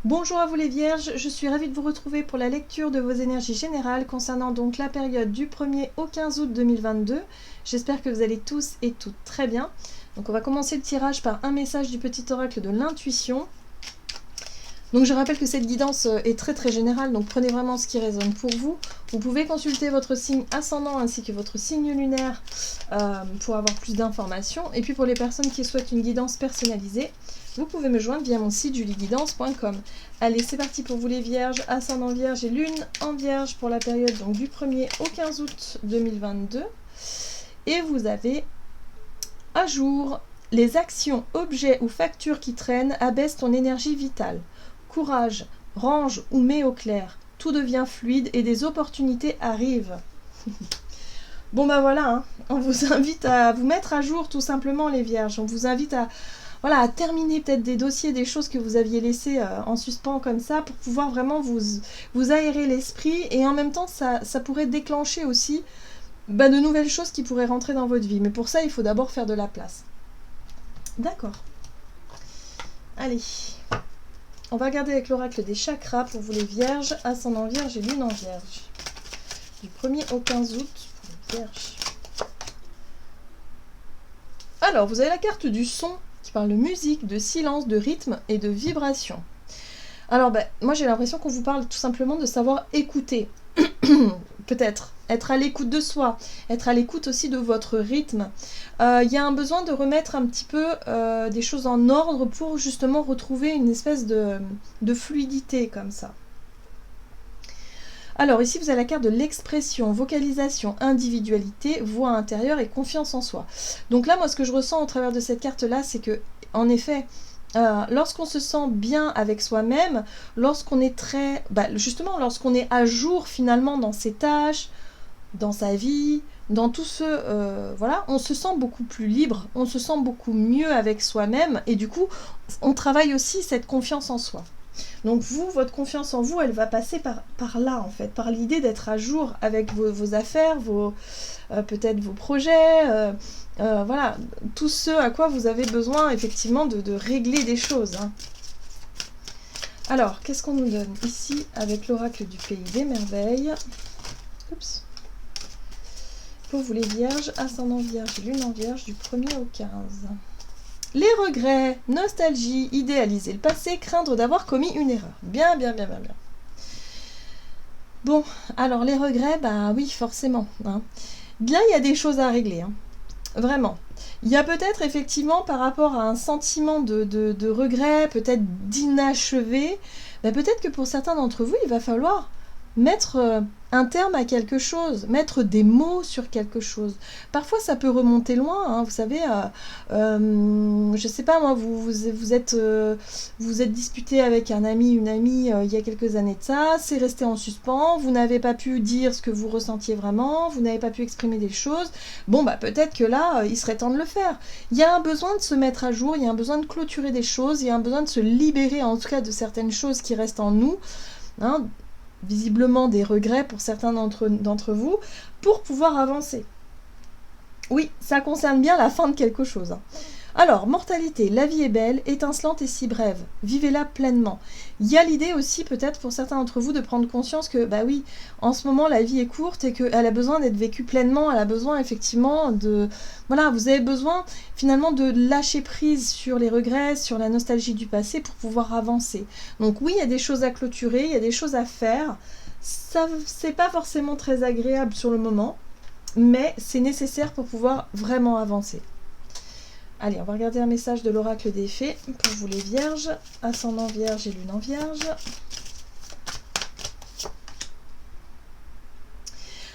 Bonjour à vous les vierges, je suis ravie de vous retrouver pour la lecture de vos énergies générales concernant donc la période du 1er au 15 août 2022. J'espère que vous allez tous et toutes très bien. Donc on va commencer le tirage par un message du petit oracle de l'intuition. Donc je rappelle que cette guidance est très générale, donc prenez vraiment ce qui résonne pour vous. Vous pouvez consulter votre signe ascendant ainsi que votre signe lunaire pour avoir plus d'informations. Et puis pour les personnes qui souhaitent une guidance personnalisée, vous pouvez me joindre via mon site julieguidance.com. Allez, c'est parti pour vous les vierges, ascendant vierge et lune en vierge pour la période donc, du 1er au 15 août 2022. Et vous avez à jour les actions, objets ou factures qui traînent abaissent ton énergie vitale. Courage, range ou mets au clair. Tout devient fluide et des opportunités arrivent. Bon ben voilà, hein, on vous invite à vous mettre à jour tout simplement les vierges. On vous invite à terminer peut-être des dossiers, des choses que vous aviez laissées en suspens comme ça pour pouvoir vraiment vous aérer l'esprit et en même temps ça pourrait déclencher aussi de nouvelles choses qui pourraient rentrer dans votre vie. Mais pour ça, il faut d'abord faire de la place. D'accord. Allez. On va regarder avec l'oracle des chakras pour vous les vierges, ascendant vierge et lune en vierge. Du 1er au 15 août pour les vierges. Alors, vous avez la carte du son qui parle de musique, de silence, de rythme et de vibration. Alors, moi j'ai l'impression qu'on vous parle tout simplement de savoir écouter. Peut-être. Être à l'écoute de soi, être à l'écoute aussi de votre rythme. Il y a un besoin de remettre un petit peu des choses en ordre pour justement retrouver une espèce de fluidité comme ça. Alors ici vous avez la carte de l'expression, vocalisation, individualité, voix intérieure et confiance en soi. Donc là moi ce que je ressens au travers de cette carte là c'est que en effet lorsqu'on se sent bien avec soi-même, lorsqu'on est justement lorsqu'on est à jour finalement dans ses tâches, dans sa vie, dans tout ce... on se sent beaucoup plus libre, on se sent beaucoup mieux avec soi-même et du coup, on travaille aussi cette confiance en soi. Donc vous, votre confiance en vous, elle va passer par là en fait, par l'idée d'être à jour avec vos affaires, peut-être vos projets, tout ce à quoi vous avez besoin effectivement de régler des choses. Hein. Alors, qu'est-ce qu'on nous donne ici avec l'oracle du pays des merveilles? Oups. Pour vous les vierges, ascendant vierge et lune en vierge du 1er au 15. Les regrets, nostalgie, idéaliser le passé, craindre d'avoir commis une erreur. Bien. Bon, alors les regrets, oui, forcément. Hein. Là, il y a des choses à régler. Hein. Vraiment. Il y a peut-être effectivement par rapport à un sentiment de regret, peut-être d'inachevé, peut-être que pour certains d'entre vous, il va falloir mettre un terme à quelque chose, mettre des mots sur quelque chose. Parfois, ça peut remonter loin, hein, vous savez, je sais pas moi, vous êtes disputé avec un ami, une amie il y a quelques années de ça, c'est resté en suspens, vous n'avez pas pu dire ce que vous ressentiez vraiment, vous n'avez pas pu exprimer des choses, bon peut-être que là, il serait temps de le faire. Il y a un besoin de se mettre à jour, il y a un besoin de clôturer des choses, il y a un besoin de se libérer en tout cas de certaines choses qui restent en nous, hein, visiblement des regrets pour certains d'entre vous, pour pouvoir avancer. Oui, ça concerne bien la fin de quelque chose. Hein. Alors, mortalité, la vie est belle, étincelante et si brève. Vivez-la pleinement. Il y a l'idée aussi, peut-être pour certains d'entre vous, de prendre conscience que, oui, en ce moment, la vie est courte et qu'elle a besoin d'être vécue pleinement. Elle a besoin, effectivement, vous avez besoin, finalement, de lâcher prise sur les regrets, sur la nostalgie du passé pour pouvoir avancer. Donc oui, il y a des choses à clôturer, il y a des choses à faire. Ça, c'est pas forcément très agréable sur le moment, mais c'est nécessaire pour pouvoir vraiment avancer. Allez, on va regarder un message de l'oracle des fées pour vous les vierges, ascendant vierge et lune en vierge.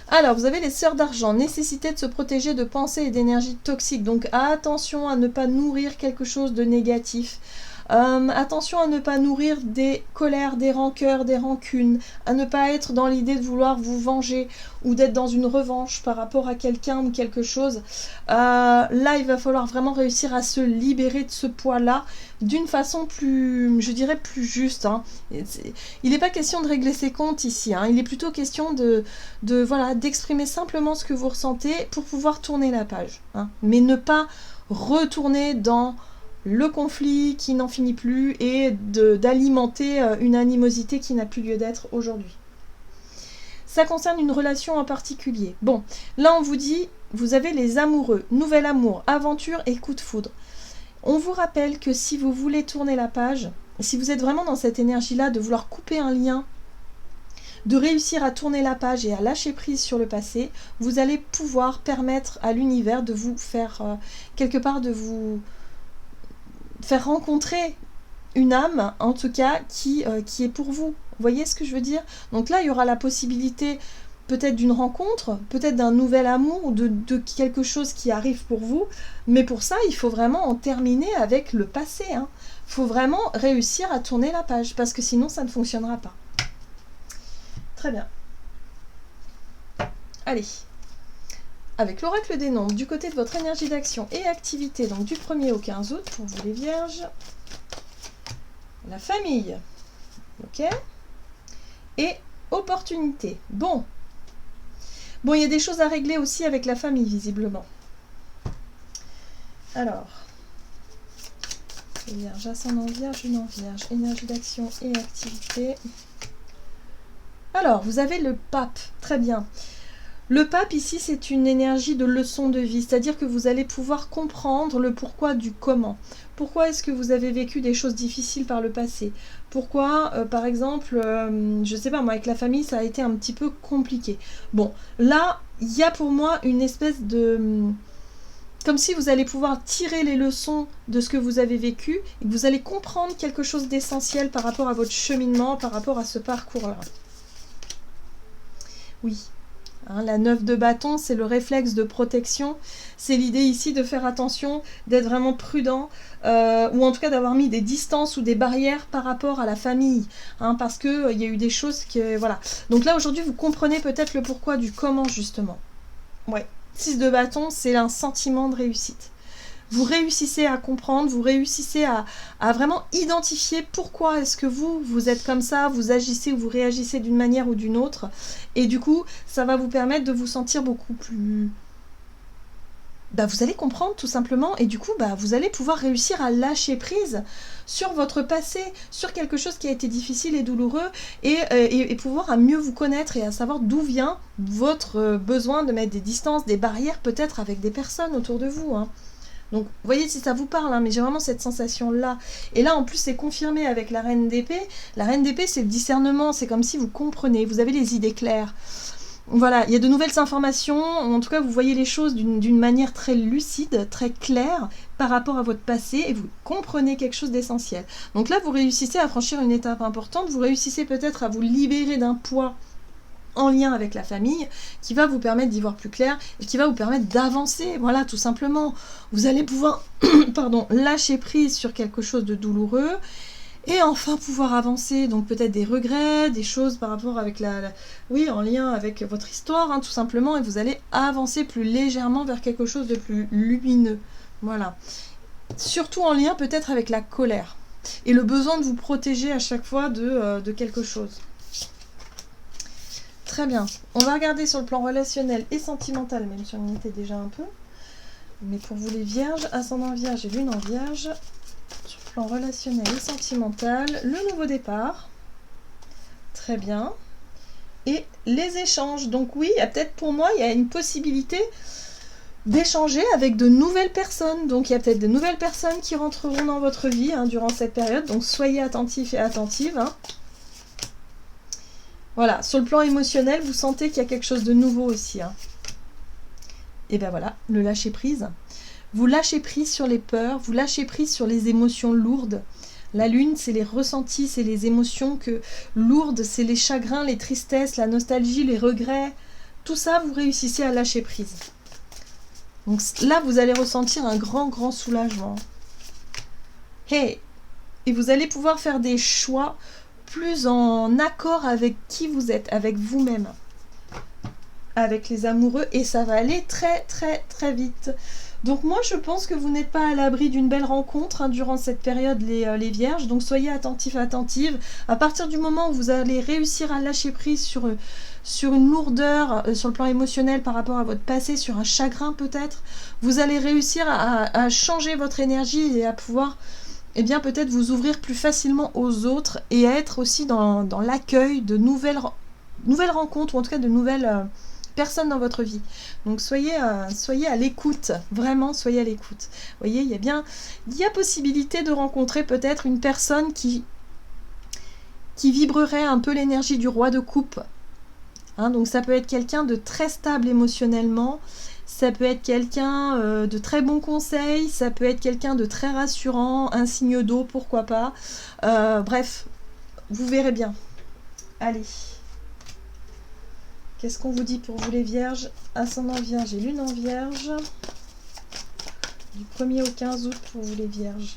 Alors, vous avez les sœurs d'argent, nécessité de se protéger de pensées et d'énergie toxiques. Donc, attention à ne pas nourrir quelque chose de négatif. Attention à ne pas nourrir des colères, des rancœurs, des rancunes, à ne pas être dans l'idée de vouloir vous venger ou d'être dans une revanche par rapport à quelqu'un ou quelque chose. Là, il va falloir vraiment réussir à se libérer de ce poids-là d'une façon plus, je dirais, plus juste. Hein. Il n'est pas question de régler ses comptes ici. Hein. Il est plutôt question d'exprimer simplement ce que vous ressentez pour pouvoir tourner la page. Hein. Mais ne pas retourner dans le conflit qui n'en finit plus et d'alimenter une animosité qui n'a plus lieu d'être aujourd'hui. Ça concerne une relation en particulier. Bon, là on vous dit, vous avez les amoureux, nouvel amour, aventure et coup de foudre. On vous rappelle que si vous voulez tourner la page, si vous êtes vraiment dans cette énergie-là de vouloir couper un lien, de réussir à tourner la page et à lâcher prise sur le passé, vous allez pouvoir permettre à l'univers de vous faire, quelque part, de vous faire rencontrer une âme, en tout cas, qui est pour vous. Vous voyez ce que je veux dire? Donc là, il y aura la possibilité peut-être d'une rencontre, peut-être d'un nouvel amour, ou de quelque chose qui arrive pour vous. Mais pour ça, il faut vraiment en terminer avec le passé. Il faut vraiment réussir à tourner la page, parce que sinon, ça ne fonctionnera pas. Très bien. Allez. Avec l'oracle des nombres, du côté de votre énergie d'action et activité, donc du 1er au 15 août, pour vous les vierges. La famille. Ok. Et opportunité. Bon, il y a des choses à régler aussi avec la famille, visiblement. Alors, vierge, ascendant vierge, lune en vierge, énergie d'action et activité. Alors, vous avez le pape, très bien. Le pape, ici, c'est une énergie de leçon de vie, c'est-à-dire que vous allez pouvoir comprendre le pourquoi du comment. Pourquoi est-ce que vous avez vécu des choses difficiles par le passé? Pourquoi, par exemple, je sais pas, moi, avec la famille, ça a été un petit peu compliqué. Bon, là, il y a pour moi une espèce de... comme si vous allez pouvoir tirer les leçons de ce que vous avez vécu et que vous allez comprendre quelque chose d'essentiel par rapport à votre cheminement, par rapport à ce parcours-là. Oui. La 9 de bâton, c'est le réflexe de protection. C'est l'idée ici de faire attention, d'être vraiment prudent, ou en tout cas d'avoir mis des distances ou des barrières par rapport à la famille. Parce qu'il y a eu des choses que... Voilà. Donc là, aujourd'hui, vous comprenez peut-être le pourquoi du comment, justement. Ouais. 6 de bâton, c'est un sentiment de réussite. Vous réussissez à comprendre, vous réussissez à vraiment identifier pourquoi est-ce que vous êtes comme ça, vous agissez ou vous réagissez d'une manière ou d'une autre. Et du coup, ça va vous permettre de vous sentir beaucoup plus... vous allez comprendre tout simplement et du coup, vous allez pouvoir réussir à lâcher prise sur votre passé, sur quelque chose qui a été difficile et douloureux et pouvoir à mieux vous connaître et à savoir d'où vient votre besoin de mettre des distances, des barrières peut-être avec des personnes autour de vous. Donc, vous voyez si ça vous parle, mais j'ai vraiment cette sensation-là. Et là, en plus, c'est confirmé avec la reine d'épée. La reine d'épée, c'est le discernement. C'est comme si vous comprenez, vous avez les idées claires. Voilà, il y a de nouvelles informations. En tout cas, vous voyez les choses d'une manière très lucide, très claire par rapport à votre passé et vous comprenez quelque chose d'essentiel. Donc là, vous réussissez à franchir une étape importante. Vous réussissez peut-être à vous libérer d'un poids en lien avec la famille, qui va vous permettre d'y voir plus clair et qui va vous permettre d'avancer, voilà, tout simplement. Vous allez pouvoir lâcher prise sur quelque chose de douloureux et enfin pouvoir avancer, donc peut-être des regrets, des choses par rapport avec oui, en lien avec votre histoire, tout simplement, et vous allez avancer plus légèrement vers quelque chose de plus lumineux, voilà. Surtout en lien peut-être avec la colère et le besoin de vous protéger à chaque fois de quelque chose. Très bien. On va regarder sur le plan relationnel et sentimental, même si on y était déjà un peu. Mais pour vous les vierges, ascendant vierge et lune en vierge, sur le plan relationnel et sentimental, le nouveau départ. Très bien. Et les échanges. Donc oui, il y a peut-être pour moi, il y a une possibilité d'échanger avec de nouvelles personnes. Donc il y a peut-être de nouvelles personnes qui rentreront dans votre vie durant cette période. Donc soyez attentifs et attentives. Voilà, sur le plan émotionnel, vous sentez qu'il y a quelque chose de nouveau aussi. Et bien voilà, le lâcher prise. Vous lâchez prise sur les peurs, vous lâchez prise sur les émotions lourdes. La lune, c'est les ressentis, c'est les émotions lourdes, c'est les chagrins, les tristesses, la nostalgie, les regrets. Tout ça, vous réussissez à lâcher prise. Donc là, vous allez ressentir un grand, grand soulagement. Hey! Et vous allez pouvoir faire des choix plus en accord avec qui vous êtes, avec vous-même, avec les amoureux, et ça va aller très très très vite. Donc moi je pense que vous n'êtes pas à l'abri d'une belle rencontre hein, durant cette période les vierges, donc soyez attentifs, attentives. À partir du moment où vous allez réussir à lâcher prise sur une lourdeur, sur le plan émotionnel par rapport à votre passé, sur un chagrin peut-être, vous allez réussir à changer votre énergie et à pouvoir eh bien peut-être vous ouvrir plus facilement aux autres et à être aussi dans l'accueil de nouvelles rencontres, ou en tout cas de nouvelles personnes dans votre vie. Donc soyez à l'écoute, vraiment soyez à l'écoute. Vous voyez, il y a possibilité de rencontrer peut-être une personne qui vibrerait un peu l'énergie du roi de coupe. Hein, donc ça peut être quelqu'un de très stable émotionnellement, ça peut être quelqu'un de très bon conseil, ça peut être quelqu'un de très rassurant, un signe d'eau, pourquoi pas. Bref, vous verrez bien. Allez. Qu'est-ce qu'on vous dit pour vous les vierges? Ascendant vierge et lune en vierge. Du 1er au 15 août pour vous les vierges.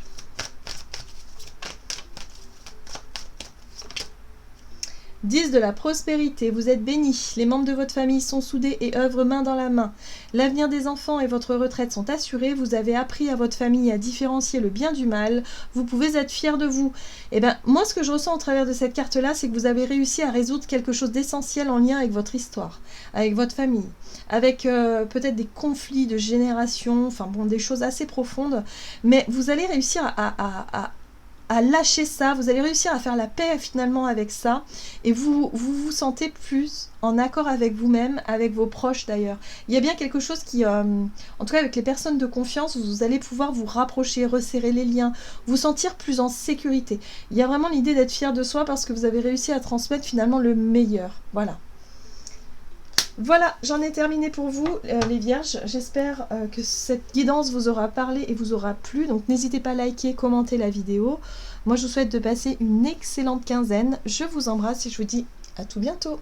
10 de la prospérité, vous êtes bénis, les membres de votre famille sont soudés et œuvrent main dans la main. L'avenir des enfants et votre retraite sont assurés, vous avez appris à votre famille à différencier le bien du mal, vous pouvez être fiers de vous. Et bien, moi ce que je ressens au travers de cette carte-là, c'est que vous avez réussi à résoudre quelque chose d'essentiel en lien avec votre histoire, avec votre famille, avec peut-être des conflits de génération, enfin bon, des choses assez profondes, mais vous allez réussir à lâcher ça, vous allez réussir à faire la paix finalement avec ça, et vous sentez plus en accord avec vous-même, avec vos proches d'ailleurs. Il y a bien quelque chose qui, en tout cas avec les personnes de confiance, vous allez pouvoir vous rapprocher, resserrer les liens, vous sentir plus en sécurité. Il y a vraiment l'idée d'être fier de soi parce que vous avez réussi à transmettre finalement le meilleur. Voilà. Voilà, j'en ai terminé pour vous, les vierges. J'espère que cette guidance vous aura parlé et vous aura plu. Donc n'hésitez pas à liker, commenter la vidéo. Moi, je vous souhaite de passer une excellente quinzaine. Je vous embrasse et je vous dis à tout bientôt.